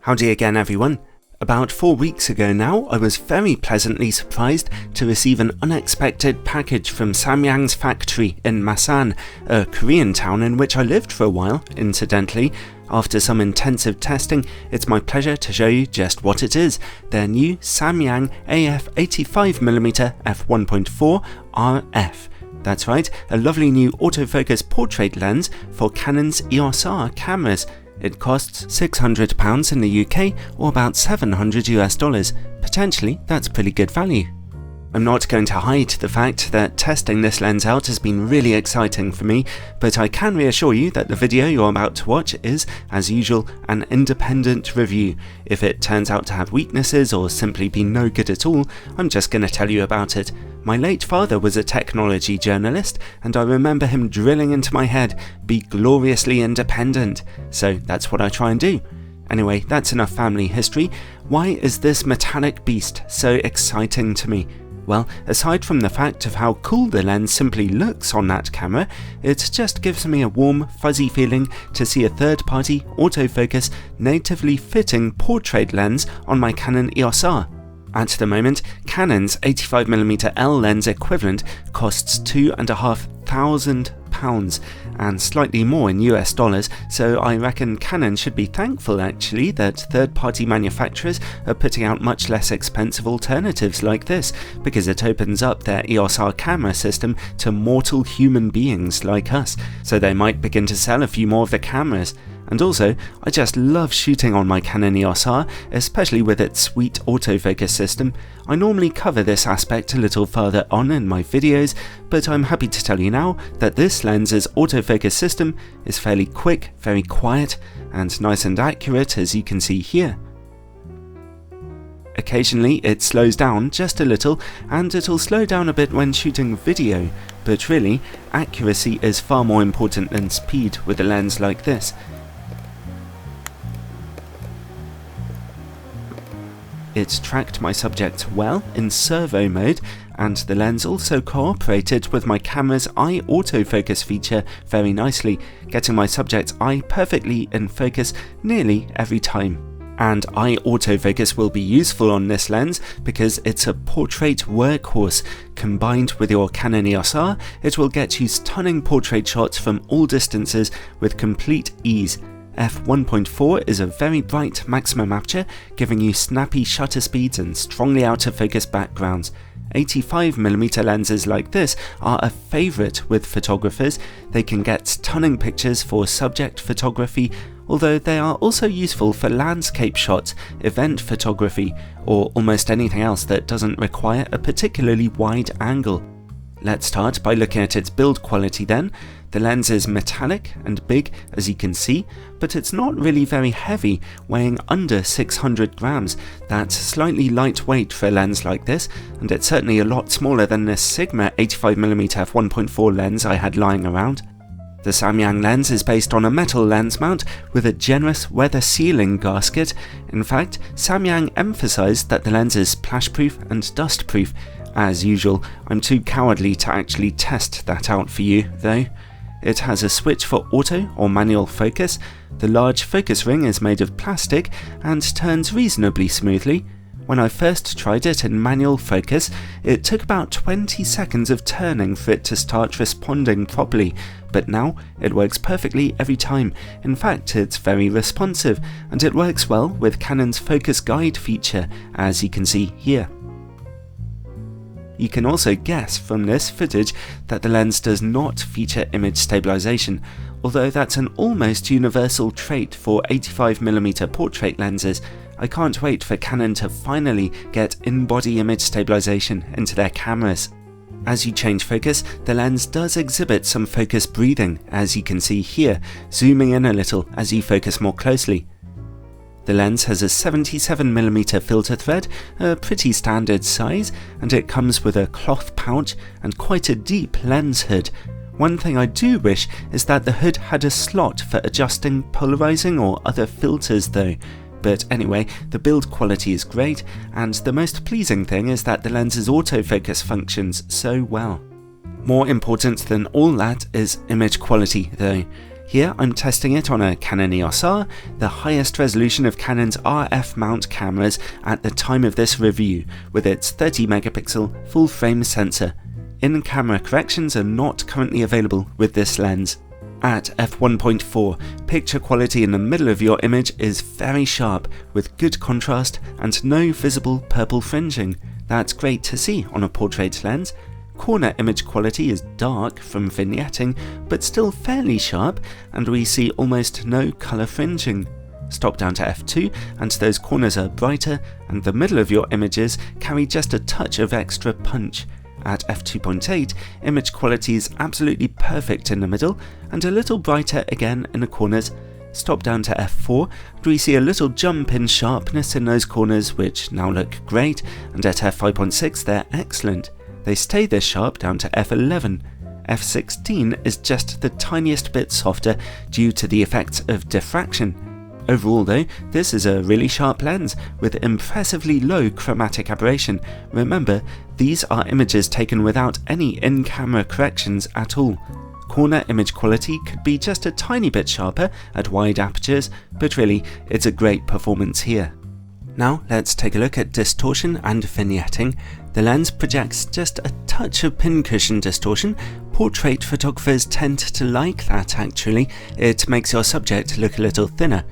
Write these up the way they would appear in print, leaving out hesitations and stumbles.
Howdy again everyone. About 4 weeks ago now, I was very pleasantly surprised to receive an unexpected package from Samyang's factory in Masan, a Korean town in which I lived for a while, incidentally. After some intensive testing, it's my pleasure to show you just what it is, their new Samyang AF 85mm f1.4 RF. That's right, a lovely new autofocus portrait lens for Canon's EOS R cameras. It costs £600 in the UK or about $700 US. Potentially, that's pretty good value. I'm not going to hide the fact that testing this lens out has been really exciting for me, but I can reassure you that the video you're about to watch is, as usual, an independent review. If it turns out to have weaknesses or simply be no good at all, I'm just going to tell you about it. My late father was a technology journalist, and I remember him drilling into my head, be gloriously independent. So that's what I try and do. Anyway, that's enough family history. Why is this metallic beast so exciting to me? Well, aside from the fact of how cool the lens simply looks on that camera, it just gives me a warm, fuzzy feeling to see a third-party autofocus natively fitting portrait lens on my Canon EOS R. At the moment, Canon's 85mm L lens equivalent costs £2,500 and slightly more in US dollars, so I reckon Canon should be thankful actually that third-party manufacturers are putting out much less expensive alternatives like this, because it opens up their EOS R camera system to mortal human beings like us, so they might begin to sell a few more of the cameras. And also, I just love shooting on my Canon EOS R, especially with its sweet autofocus system. I normally cover this aspect a little further on in my videos, but I'm happy to tell you now that this lens's autofocus system is fairly quick, very quiet, and nice and accurate, as you can see here. Occasionally it slows down just a little, and it'll slow down a bit when shooting video, but really, accuracy is far more important than speed with a lens like this. It tracked my subject well in servo mode, and the lens also cooperated with my camera's eye autofocus feature very nicely, getting my subject's eye perfectly in focus nearly every time. And eye autofocus will be useful on this lens because it's a portrait workhorse. Combined with your Canon EOS R, it will get you stunning portrait shots from all distances with complete ease. f1.4 is a very bright maximum aperture, giving you snappy shutter speeds and strongly out of focus backgrounds. 85mm lenses like this are a favourite with photographers. They can get stunning pictures for subject photography, although they are also useful for landscape shots, event photography, or almost anything else that doesn't require a particularly wide angle. Let's start by looking at its build quality then. The lens is metallic and big, as you can see, but it's not really very heavy, weighing under 600 grams. That's slightly lightweight for a lens like this, and it's certainly a lot smaller than this Sigma 85mm f1.4 lens I had lying around. The Samyang lens is based on a metal lens mount with a generous weather sealing gasket. In fact, Samyang emphasised that the lens is splash-proof and dust-proof. As usual, I'm too cowardly to actually test that out for you, though. It has a switch for auto or manual focus. The large focus ring is made of plastic and turns reasonably smoothly. When I first tried it in manual focus, it took about 20 seconds of turning for it to start responding properly, but now it works perfectly every time. In fact, it's very responsive, and it works well with Canon's focus guide feature, as you can see here. You can also guess from this footage that the lens does not feature image stabilization, although that's an almost universal trait for 85mm portrait lenses. I can't wait for Canon to finally get in-body image stabilization into their cameras. As you change focus, the lens does exhibit some focus breathing, as you can see here, zooming in a little as you focus more closely. The lens has a 77mm filter thread, a pretty standard size, and it comes with a cloth pouch and quite a deep lens hood. One thing I do wish is that the hood had a slot for adjusting polarizing or other filters though. But anyway, the build quality is great, and the most pleasing thing is that the lens's autofocus functions so well. More important than all that is image quality though. Here I'm testing it on a Canon EOS R, the highest resolution of Canon's RF mount cameras at the time of this review, with its 30 megapixel full frame sensor. In-camera corrections are not currently available with this lens. At f1.4, picture quality in the middle of your image is very sharp, with good contrast and no visible purple fringing. That's great to see on a portrait lens. Corner image quality is dark from vignetting, but still fairly sharp, and we see almost no colour fringing. Stop down to f2 and those corners are brighter, and the middle of your images carry just a touch of extra punch. At f2.8, image quality is absolutely perfect in the middle, and a little brighter again in the corners. Stop down to f4, and we see a little jump in sharpness in those corners, which now look great, and at f5.6 they're excellent. They stay this sharp down to f11. f16 is just the tiniest bit softer due to the effects of diffraction. Overall though, this is a really sharp lens with impressively low chromatic aberration. Remember, these are images taken without any in-camera corrections at all. Corner image quality could be just a tiny bit sharper at wide apertures, but really it's a great performance here. Now let's take a look at distortion and vignetting. The lens projects just a touch of pincushion distortion. Portrait photographers tend to like that actually. It makes your subject look a little thinner.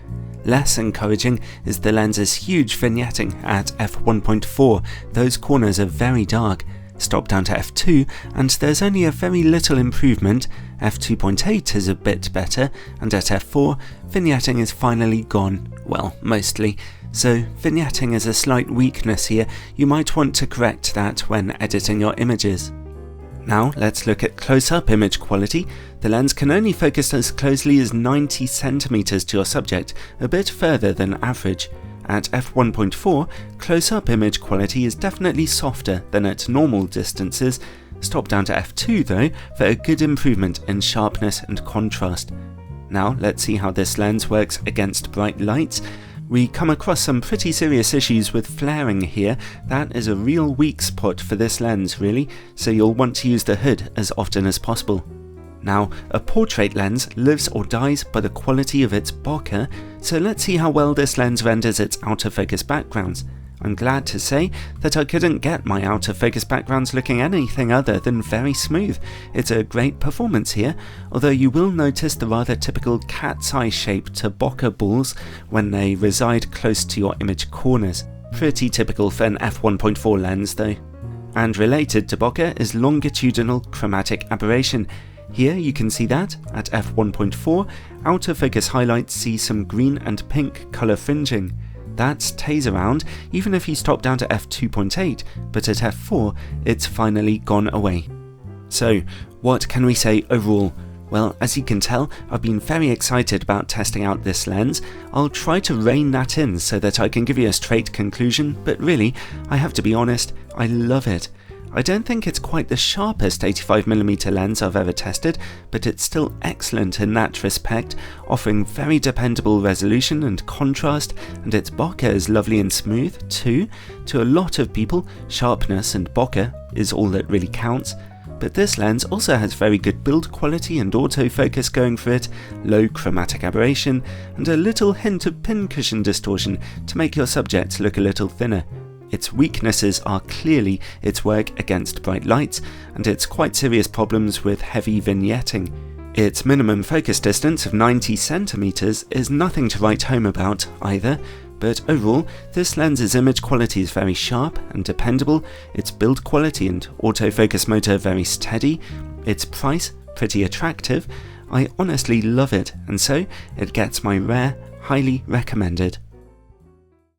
Less encouraging is the lens's huge vignetting at f1.4. Those corners are very dark. Stop down to f2 and there's only a very little improvement. f2.8 is a bit better, and at f4, vignetting is finally gone. Well, mostly. So vignetting is a slight weakness here. You might want to correct that when editing your images. Now let's look at close-up image quality. The lens can only focus as closely as 90 centimeters to your subject, a bit further than average. At f1.4, close-up image quality is definitely softer than at normal distances. Stop down to f2 though for a good improvement in sharpness and contrast. Now let's see how this lens works against bright lights. We come across some pretty serious issues with flaring here. That is a real weak spot for this lens really, so you'll want to use the hood as often as possible. Now, a portrait lens lives or dies by the quality of its bokeh, so let's see how well this lens renders its autofocus backgrounds. I'm glad to say that I couldn't get my autofocus backgrounds looking anything other than very smooth. It's a great performance here, although you will notice the rather typical cat's eye shape to bokeh balls when they reside close to your image corners. Pretty typical for an f1.4 lens though. And related to bokeh is longitudinal chromatic aberration. Here you can see that, at f1.4, autofocus highlights see some green and pink colour fringing. That stays around even if you stop down to f2.8, but at f4 it's finally gone away. So what can we say overall? Well, as you can tell, I've been very excited about testing out this lens. I'll try to rein that in so that I can give you a straight conclusion, but really, I have to be honest, I love it. I don't think it's quite the sharpest 85mm lens I've ever tested, but it's still excellent in that respect, offering very dependable resolution and contrast, and its bokeh is lovely and smooth too. To a lot of people, sharpness and bokeh is all that really counts. But this lens also has very good build quality and autofocus going for it, low chromatic aberration, and a little hint of pincushion distortion to make your subject look a little thinner. Its weaknesses are clearly its work against bright lights and its quite serious problems with heavy vignetting. Its minimum focus distance of 90 centimeters is nothing to write home about either, but overall this lens's image quality is very sharp and dependable, its build quality and autofocus motor very steady, its price pretty attractive. I honestly love it, and so it gets my rare, highly recommended.